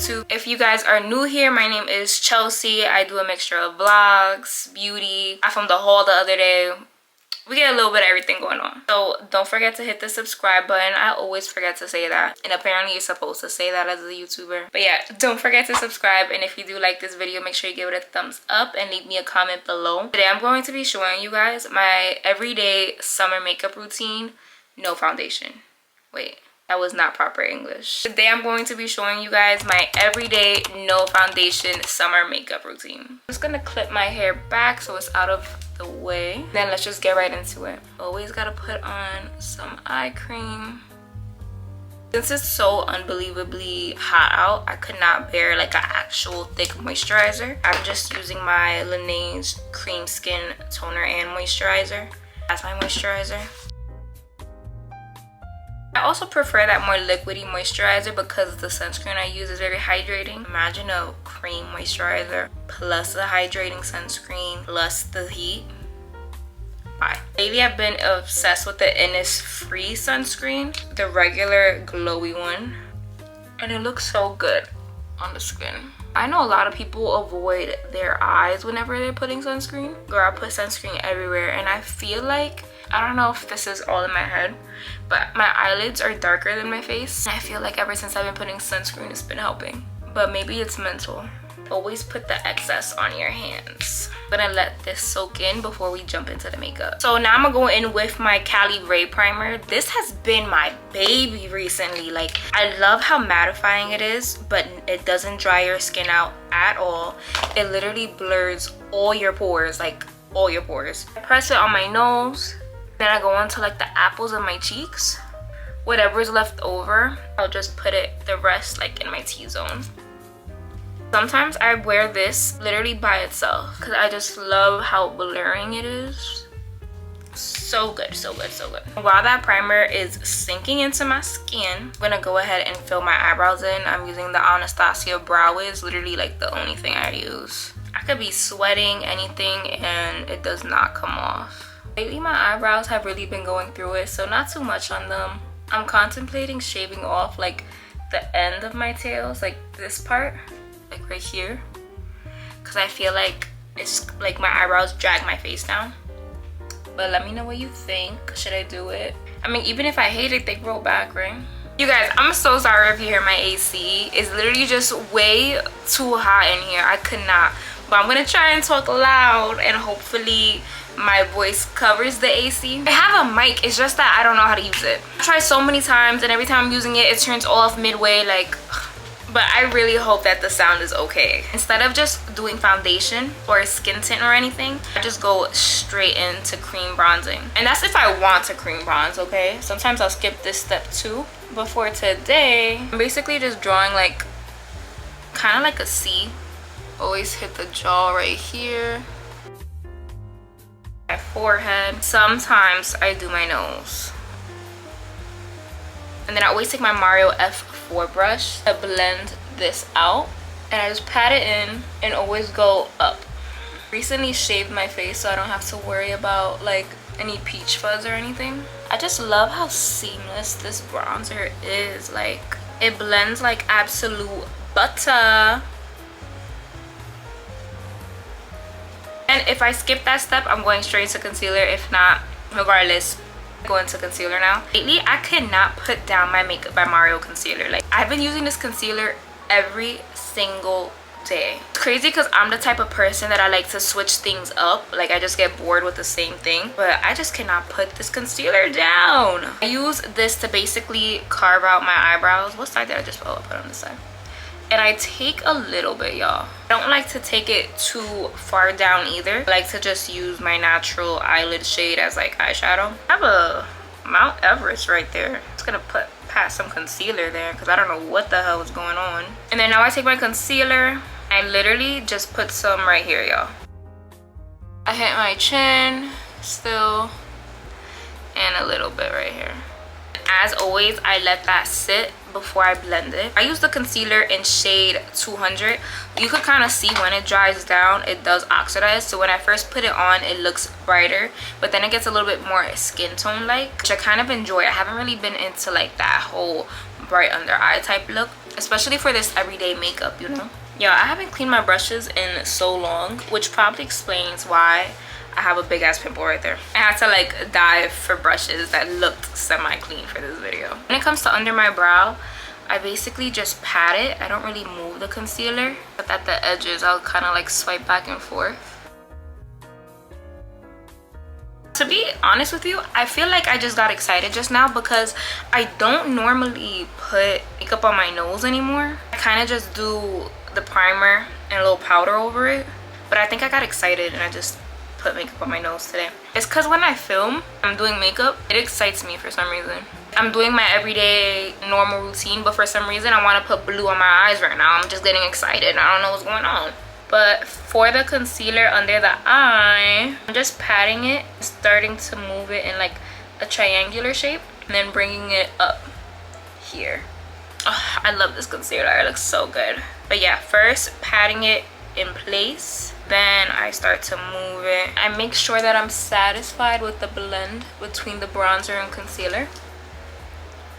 YouTube. If you guys are new here, my name is Chelsea. I do a mixture of vlogs, beauty. I filmed a haul the other day. We get a little bit of everything going on. So don't forget to hit the subscribe button. I always forget to say that. And apparently you're supposed to say that as a YouTuber. But yeah, don't forget to subscribe. And if you do like this video, make sure you give it a thumbs up and leave me a comment below. Today I'm going to be showing you guys my everyday summer makeup routine. No foundation. Wait, that was not proper English. Today I'm going to be showing you guys my everyday no foundation summer makeup routine. I'm just gonna clip my hair back so it's out of the way. Then let's just get right into it. Always gotta put on some eye cream. Since it's so unbelievably hot out, I could not bear like an actual thick moisturizer. I'm just using my LANEIGE Cream Skin Toner and Moisturizer. That's my moisturizer. I also prefer that more liquidy moisturizer because the sunscreen I use is very hydrating. Imagine a cream moisturizer plus a hydrating sunscreen plus the heat. Bye. Lately I've been obsessed with the innisfree sunscreen, the regular glowy one, and it looks so good on the skin. I know a lot of people avoid their eyes whenever they're putting sunscreen. Girl, I put sunscreen everywhere, and I feel like, I don't know if this is all in my head, but my eyelids are darker than my face. I feel like ever since I've been putting sunscreen, it's been helping. But maybe it's mental. Always put the excess on your hands. I'm gonna let this soak in before we jump into the makeup. So now I'm gonna go in with my Caliray primer. This has been my baby recently. Like, I love how mattifying it is, but it doesn't dry your skin out at all. It literally blurs all your pores, like all your pores. I press it on my nose. Then I go onto like the apples of my cheeks. Whatever's left over, I'll just put it the rest like in my T-zone. Sometimes I wear this literally by itself because I just love how blurring it is. So good, so good, so good. While that primer is sinking into my skin, I'm gonna go ahead and fill my eyebrows in. I'm using the ABH Brow Wiz, literally like the only thing I use. I could be sweating, anything, and it does not come off. Lately my eyebrows have really been going through it, so not too much on them. I'm contemplating shaving off like the end of my tails, like this part, like right here, because I feel like it's like my eyebrows drag my face down. But let me know what you think. Should I do it? I mean, even if I hate it, they grow back, right? You guys, I'm so sorry if you hear my AC. It's literally just way too hot in here. I could not. But I'm gonna try and talk loud and hopefully my voice covers the AC. I have a mic, it's just that I don't know how to use it. I tried so many times and every time I'm using it, it turns off midway, like, but I really hope that the sound is okay. Instead of just doing foundation or skin tint or anything, I just go straight into cream bronzing. And that's if I want to cream bronze, okay? Sometimes I'll skip this step too. But for today, I'm basically just drawing like, kind of like a C. Always hit the jaw right here. My forehead. Sometimes I do my nose. And then I always take my Mario F4 brush to blend this out. And I just pat it in and always go up. Recently shaved my face so I don't have to worry about like any peach fuzz or anything. I just love how seamless this bronzer is. Like, it blends like absolute butter. And if I skip that step, I'm going straight to concealer. If not, regardless, I go into concealer now. Lately, I cannot put down my Makeup by Mario concealer. Like, I've been using this concealer every single day. It's crazy because I'm the type of person that I like to switch things up. Like, I just get bored with the same thing. But I just cannot put this concealer down. I use this to basically carve out my eyebrows. What side did I just put on this side? And I take a little bit, y'all. I don't like to take it too far down either. I like to just use my natural eyelid shade as like eyeshadow. I have a Mount Everest right there. I'm just gonna pat some concealer there because I don't know what the hell is going on. And then now I take my concealer. I literally just put some right here, y'all. I hit my chin still and a little bit right here. As always, I let that sit before I blend it. I use the concealer in shade 200. You could kind of see when it dries down, it does oxidize. So when I first put it on, it looks brighter, but then it gets a little bit more skin tone like, which I kind of enjoy. I haven't really been into like that whole bright under eye type look, especially for this everyday makeup, you know. Yeah, I haven't cleaned my brushes in so long, which probably explains why I have a big ass pimple right there. I had to like dive for brushes that looked semi-clean for this video. When it comes to under my brow, I basically just pat it. I don't really move the concealer, but at the edges I'll kind of like swipe back and forth. To be honest with you, I feel like I just got excited just now because I don't normally put makeup on my nose anymore. I kind of just do the primer and a little powder over it, but I think I got excited and I just put makeup on my nose today. It's because when I film, I'm doing makeup, it excites me for some reason. I'm doing my everyday normal routine, but for some reason I want to put blue on my eyes right now. I'm just getting excited. I don't know what's going on. But for the concealer under the eye, I'm just patting it, starting to move it in like a triangular shape, and then bringing it up here. Oh, I love this concealer. It looks so good. But yeah, first patting it in place, then I start to move it. I make sure that I'm satisfied with the blend between the bronzer and concealer.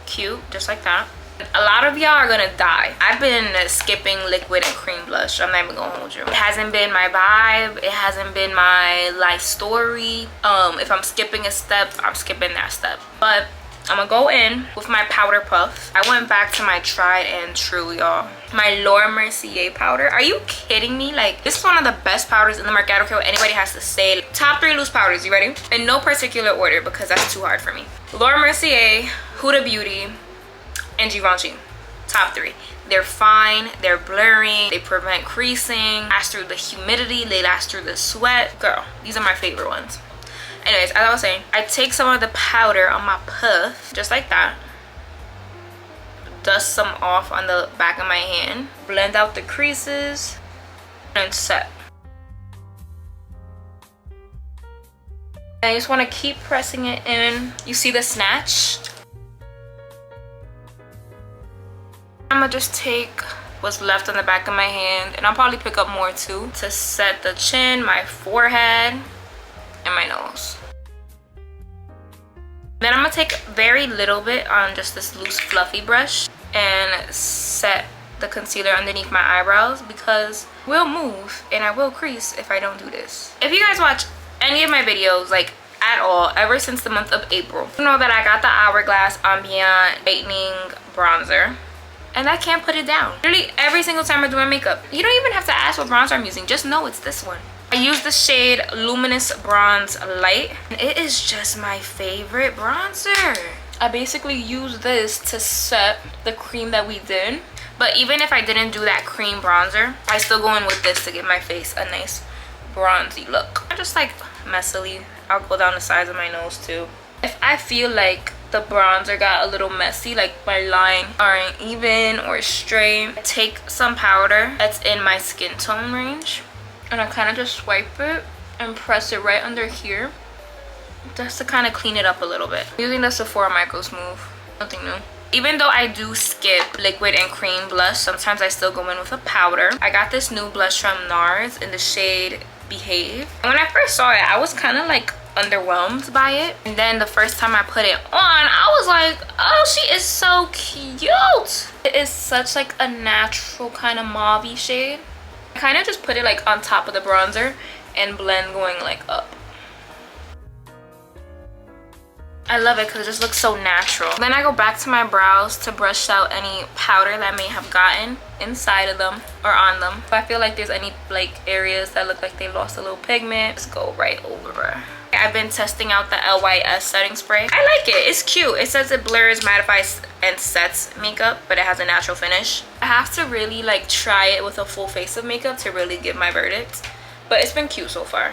Cute, just like that. A lot of y'all are gonna die. I've been skipping liquid and cream blush. I'm not even gonna hold you. It hasn't been my vibe. It hasn't been my life story. If I'm skipping a step, I'm skipping that step. But I'm gonna go in with my powder puff. I went back to my tried and true, y'all. My Mercier powder. Are you kidding me? Like, this is one of the best powders in the market. I don't care what anybody has to say. Top 3 loose powders. You ready? In no particular order because that's too hard for me. Mercier, Huda Beauty, and Givenchy. Top 3. They're fine, they're blurring, they prevent creasing, last through the humidity, they last through the sweat. Girl, these are my favorite ones. Anyways, as I was saying, I take some of the powder on my puff, just like that. Dust some off on the back of my hand. Blend out the creases and set. And I just want to keep pressing it in. You see the snatch? I'm gonna just take what's left on the back of my hand, and I'll probably pick up more too, to set the chin, my forehead, and my nose. Then I'm gonna take very little bit on just this loose fluffy brush and set the concealer underneath my eyebrows, because it will move and I will crease if I don't do this. If you guys watch any of my videos, like at all, ever since the month of April, you know that I got the Hourglass Ambient Whitening Bronzer, and I can't put it down. Literally every single time I do my makeup. You don't even have to ask what bronzer I'm using, just know it's this one. I use the shade Luminous Bronze Light. It is just my favorite bronzer. I basically use this to set the cream that we did. But even if I didn't do that cream bronzer, I still go in with this to give my face a nice bronzy look. I just like messily, I'll go down the sides of my nose too. If I feel like the bronzer got a little messy, like my lines aren't even or straight, I take some powder that's in my skin tone range, and I kind of just swipe it and press it right under here, just to kind of clean it up a little bit. I'm using the Sephora Microsmooth, nothing new. Even though I do skip liquid and cream blush, sometimes I still go in with a powder. I got this new blush from NARS in the shade Behave. And when I first saw it, I was kind of like underwhelmed by it, and then the first time I put it on, I was like, oh, she is so cute. It is such like a natural kind of mauve-y shade. I kind of just put it like on top of the bronzer and blend going like up. I love it because it just looks so natural. Then I go back to my brows to brush out any powder that I may have gotten inside of them or on them. If I feel like there's any like areas that look like they lost a little pigment, just go right over. I've been testing out the LYS setting spray. I like it. It's cute. It says it blurs, mattifies, and sets makeup, but it has a natural finish. I have to really like try it with a full face of makeup to really give my verdict, but it's been cute so far.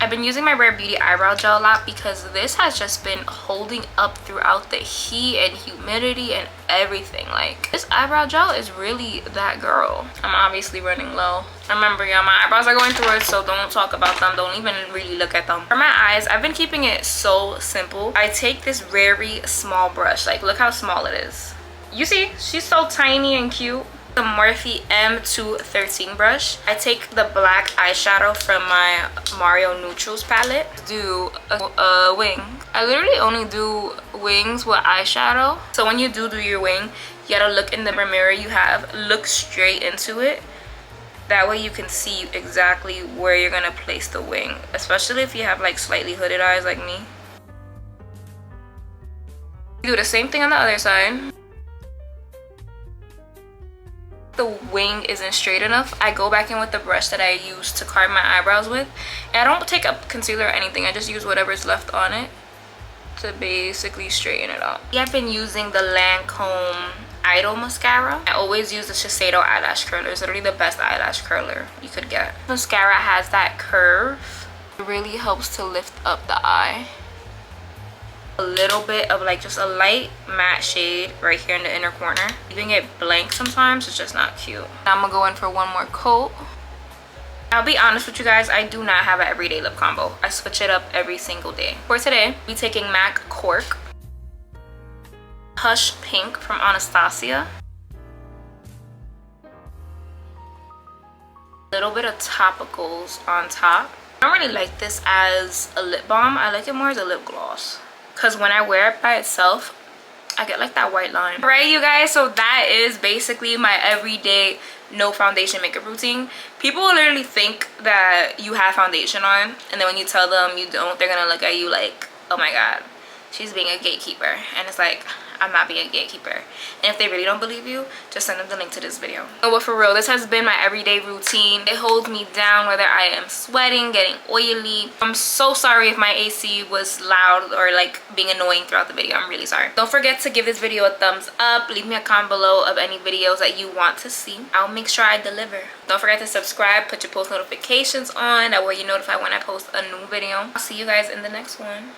I I've been using my Rare Beauty eyebrow gel a lot because this has just been holding up throughout the heat and humidity and everything. Like, this eyebrow gel is really that girl. I'm obviously running low. Remember, y'all, my eyebrows are going through it, so don't talk about them. Don't even really look at them. For my eyes, I've been keeping it so simple. I take this very small brush. Like, look how small it is. You see, she's so tiny and cute. The Morphe M213 brush. I take the black eyeshadow from my Mario Neutrals palette. Do a wing. I literally only do wings with eyeshadow. So when you do your wing, you gotta look in the mirror you have. Look straight into it. That way you can see exactly where you're gonna place the wing. Especially if you have like slightly hooded eyes like me. Do the same thing on the other side. The wing isn't straight enough, I go back in with the brush that I used to carve my eyebrows with, and I don't take up concealer or anything. I just use whatever's left on it to basically straighten it out. I've been using the Lancôme Idôle mascara. I always use the Shiseido eyelash curler. It's literally the best eyelash curler you could get. Mascara has that curve. It really helps to lift up the eye. A little bit of like just a light matte shade right here in the inner corner. Leaving it blank sometimes is just not cute. Now I'm gonna go in for one more coat. I'll be honest with you guys, I do not have an everyday lip combo. I switch it up every single day. For today, we're taking MAC Cork, Hush Pink from Anastasia, a little bit of topicals on top. I don't really like this as a lip balm. I like it more as a lip gloss. Because when I wear it by itself, I get like that white line. Right, you guys, so that is basically my everyday no foundation makeup routine. People will literally think that you have foundation on, and then when you tell them you don't, they're gonna look at you like, oh my god, she's being a gatekeeper. And it's like, I'm not being a gatekeeper. And if they really don't believe you, just send them the link to this video. No, but for real, this has been my everyday routine. It holds me down whether I am sweating, getting oily. I'm so sorry if my AC was loud or like being annoying throughout the video. I'm really sorry. Don't forget to give this video a thumbs up. Leave me a comment below of any videos that you want to see. I'll make sure I deliver. Don't forget to subscribe, put your post notifications on. That way you're notified when I post a new video. I'll see you guys in the next one.